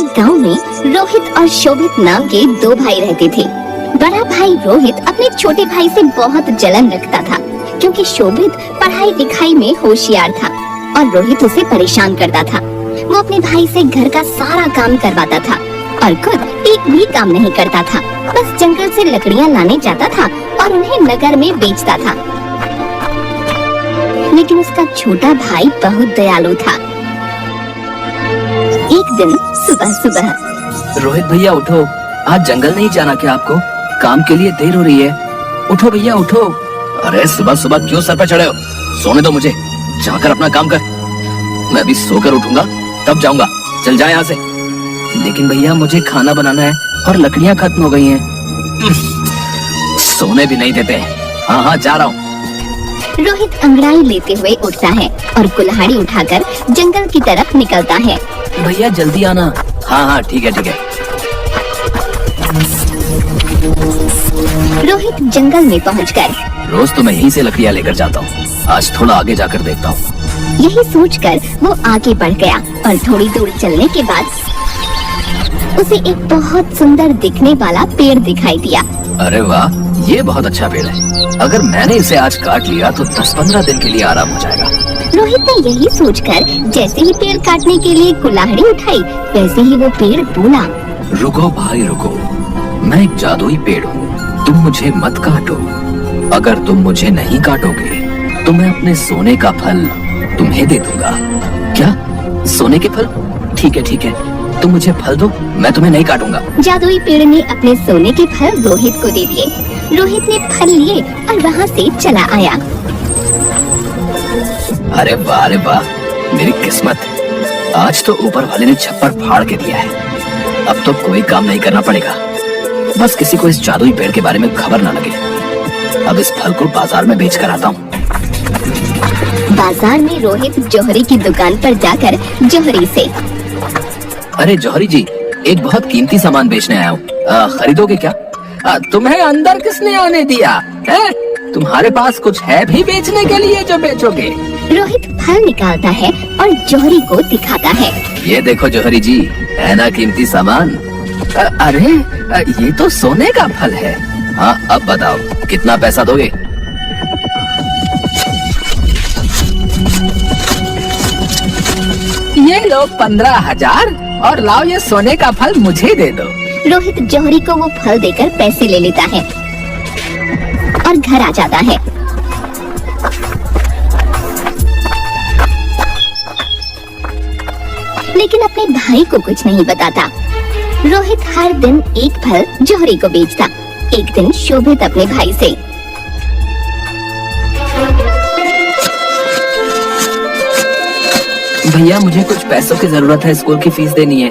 एक गांव में रोहित और शोभित नाम के दो भाई रहते थे। बड़ा भाई रोहित अपने छोटे भाई से बहुत जलन रखता था, क्योंकि शोभित पढ़ाई लिखाई में होशियार था और रोहित उसे परेशान करता था। वो अपने भाई से घर का सारा काम करवाता था और खुद एक भी काम नहीं करता था। बस जंगल से लकड़ियाँ लाने जाता था और उन्हें नगर में बेचता था। लेकिन उसका छोटा भाई बहुत दयालु था। एक दिन सुबह सुबह, रोहित भैया उठो, आज जंगल नहीं जाना क्या आपको? काम के लिए देर हो रही है। उठो भैया उठो। अरे सुबह सुबह क्यों सर पे चढ़े हो? सोने दो मुझे, जाकर अपना काम कर। मैं भी सोकर उठूंगा तब जाऊंगा। चल जाए यहाँ से। लेकिन भैया मुझे खाना बनाना है और लकड़ियाँ खत्म हो गई हैं। सोने भी नहीं देते। हाँ हाँ जा रहा हूँ। रोहित अंगड़ाई लेते हुए उठता है और कुल्हाड़ी उठाकर जंगल की तरफ निकलता है। भैया जल्दी आना। हाँ हाँ ठीक है ठीक है। रोहित जंगल में पहुंचकर रोज तो मैं यहीं से लकड़ियाँ लेकर जाता हूँ, आज थोड़ा आगे जाकर देखता हूँ। यही सोचकर वो आगे बढ़ गया और थोड़ी दूर चलने के बाद उसे एक बहुत सुंदर दिखने वाला पेड़ दिखाई दिया। अरे वाह, ये बहुत अच्छा पेड़ है। अगर मैंने इसे आज काट लिया तो 10-15 दिन के लिए आराम हो जाएगा। रोहित ने यही सोचकर जैसे ही पेड़ काटने के लिए कुल्हाड़ी उठाई, वैसे ही वो पेड़ बोला, रुको भाई रुको, मैं एक जादुई पेड़ हूँ, तुम मुझे मत काटो। अगर तुम मुझे नहीं काटोगे तो मैं अपने सोने का फल तुम्हें दे दूंगा। क्या? सोने के फल? ठीक है, तुम मुझे फल दो, मैं तुम्हें नहीं काटूंगा। जादुई पेड़ ने अपने सोने के फल रोहित को दे दिए। रोहित ने फल लिए और वहाँ से चला आया। अरे वाह, मेरी किस्मत, आज तो ऊपर वाले ने छप्पर फाड़ के दिया है। अब तो कोई काम नहीं करना पड़ेगा, बस किसी को इस जादुई पेड़ के बारे में खबर ना लगे। अब इस फल को बाजार में बेच कर आता हूँ। बाजार में रोहित जौहरी की दुकान पर जाकर जौहरी से, अरे जौहरी जी, एक बहुत कीमती सामान बेचने आया हूँ, खरीदोगे क्या? तुम्हें अंदर किसने आने दिया है? तुम्हारे पास कुछ है भी बेचने के लिए जो बेचोगे? रोहित फल निकालता है और जौहरी को दिखाता है। ये देखो जौहरी जी, है ना कीमती सामान? अरे ये तो सोने का फल है। हाँ, अब बताओ कितना पैसा दोगे? ये लो 15,000 और लाओ ये सोने का फल मुझे दे दो। रोहित जौहरी को वो फल देकर पैसे ले लेता है और घर आ जाता है। लेकिन अपने भाई को कुछ नहीं बताता। रोहित हर दिन एक फल जौहरी को बेचता। एक दिन शोभित अपने भाई से, भैया मुझे कुछ पैसों की जरूरत है, स्कूल की फीस देनी है।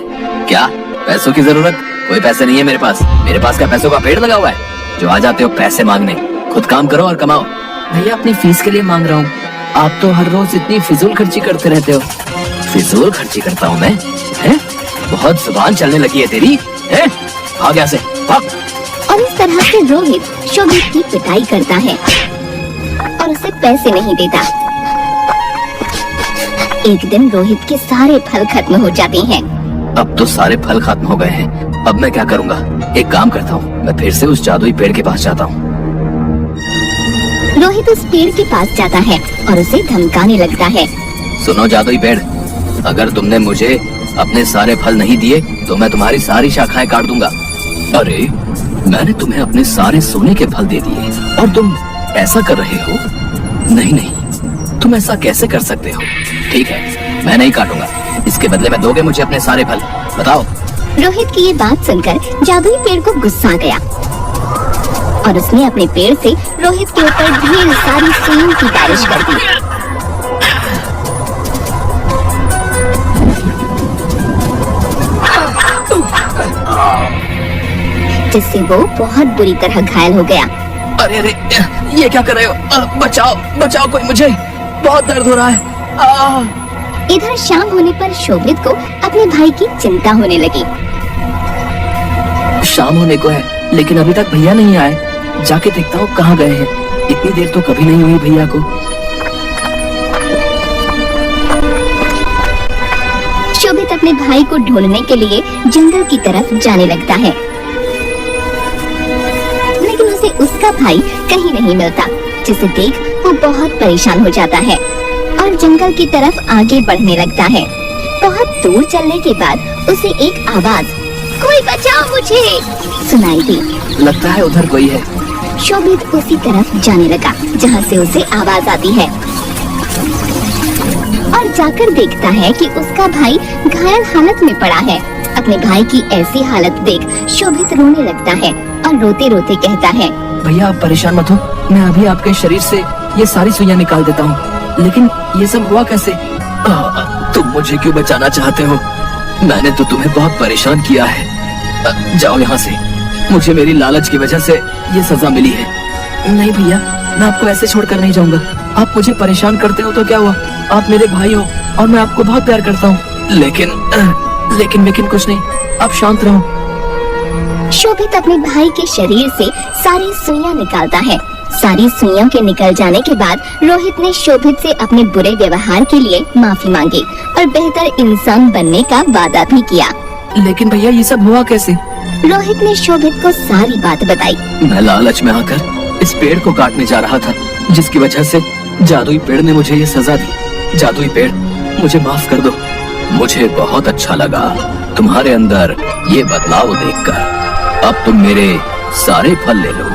क्या पैसों की जरूरत? कोई पैसे नहीं है मेरे पास। मेरे पास क्या पैसों का पेड़ लगा हुआ है जो आ जाते हो पैसे मांगने? खुद काम करो और कमाओ। भैया अपनी फीस के लिए मांग रहा हूँ। आप तो हर रोज इतनी फिजूल खर्ची करते रहते हो। फिजूल खर्ची करता हूँ मैं? है? बहुत जुबान चलने लगी है तेरी, है? भाग यहाँ से, भाग। और इस तरह से रोहित शोभित की पिटाई करता है और उसे पैसे नहीं देता। एक दिन रोहित के सारे फल खत्म हो जाते हैं। अब तो सारे फल खत्म हो गए हैं, अब मैं क्या करूँगा? एक काम करता हूँ, मैं फिर से उस जादुई पेड़ के पास जाता हूँ। रोहित उस पेड़ के पास जाता है और उसे धमकाने लगता है। सुनो जादुई पेड़, अगर तुमने मुझे अपने सारे फल नहीं दिए तो मैं तुम्हारी सारी शाखाएं काट दूंगा। अरे मैंने तुम्हें अपने सारे सोने के फल दे दिए और तुम ऐसा कर रहे हो? नहीं, तुम ऐसा कैसे कर सकते हो? ठीक है, मैं नहीं काटूंगा, इसके बदले में दोगे मुझे अपने सारे फल? बताओ। रोहित की ये बात सुनकर जादुई पेड़ को गुस्सा आ गया और उसने अपने पेड़ से रोहित के ऊपर ढेर सारी सुइयों की बारिश कर दी। जिससे वो बहुत बुरी तरह घायल हो गया। अरे ये क्या कर रहे हो? बचाओ कोई, मुझे बहुत दर्द हो रहा है। इधर शाम होने पर शोभित को अपने भाई की चिंता होने लगी। शाम होने को है लेकिन अभी तक भैया नहीं आए। जाके देखता हूँ कहाँ गए हैं। इतनी देर तो कभी नहीं हुई भैया को। शोभित रोहित अपने भाई को ढूंढने के लिए जंगल की तरफ जाने लगता है, लेकिन उसे उसका भाई कहीं नहीं मिलता, जिसे देख वो बहुत परेशान हो जाता है और जंगल की तरफ आगे बढ़ने लगता है। बहुत दूर चलने के बाद उसे एक आवाज, कोई बचाओ मुझे, सुनाई दी। लगता है उधर कोई है। शोभित उसी तरफ जाने लगा जहाँ से उसे आवाज आती है और जाकर देखता है कि उसका भाई घायल हालत में पड़ा है। अपने भाई की ऐसी हालत देख शोभित रोने लगता है और रोते रोते कहता है, भैया आप परेशान मत हो, मैं अभी आपके शरीर से ये सारी सुइयां निकाल देता हूँ। लेकिन ये सब हुआ कैसे? तुम मुझे क्यों बचाना चाहते हो? मैंने तो तुम्हें बहुत परेशान किया है। जाओ यहाँ से। मुझे मेरी लालच की वजह से ये सजा मिली है। नहीं भैया, मैं आपको ऐसे छोड़कर नहीं जाऊंगा। आप मुझे परेशान करते हो तो क्या हुआ, आप मेरे भाई हो और मैं आपको बहुत प्यार करता हूँ। लेकिन कुछ नहीं, आप शांत रहो। शोभित अपने भाई के शरीर से सारी सुइयां निकालता है। सारी सुइयों के निकल जाने के बाद रोहित ने शोभित से अपने बुरे व्यवहार के लिए माफी मांगी और बेहतर इंसान बनने का वादा भी किया। लेकिन भैया ये सब हुआ कैसे? रोहित ने शोभित को सारी बात बताई। मैं लालच में आकर इस पेड़ को काटने जा रहा था, जिसकी वजह से जादुई पेड़ ने मुझे ये सजा दी। जादुई पेड़, मुझे माफ कर दो। मुझे बहुत अच्छा लगा तुम्हारे अंदर ये बदलाव देखकर। अब तुम मेरे सारे फल ले लो।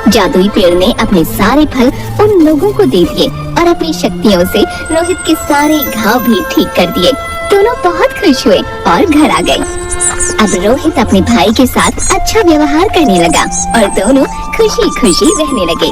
जादुई पेड़ ने अपने सारे फल उन लोगों को दे दिए और अपनी शक्तियों से रोहित के सारे घाव भी ठीक कर दिए। दोनों बहुत खुश हुए और घर आ गए। अब रोहित अपने भाई के साथ अच्छा व्यवहार करने लगा और दोनों खुशी खुशी रहने लगे।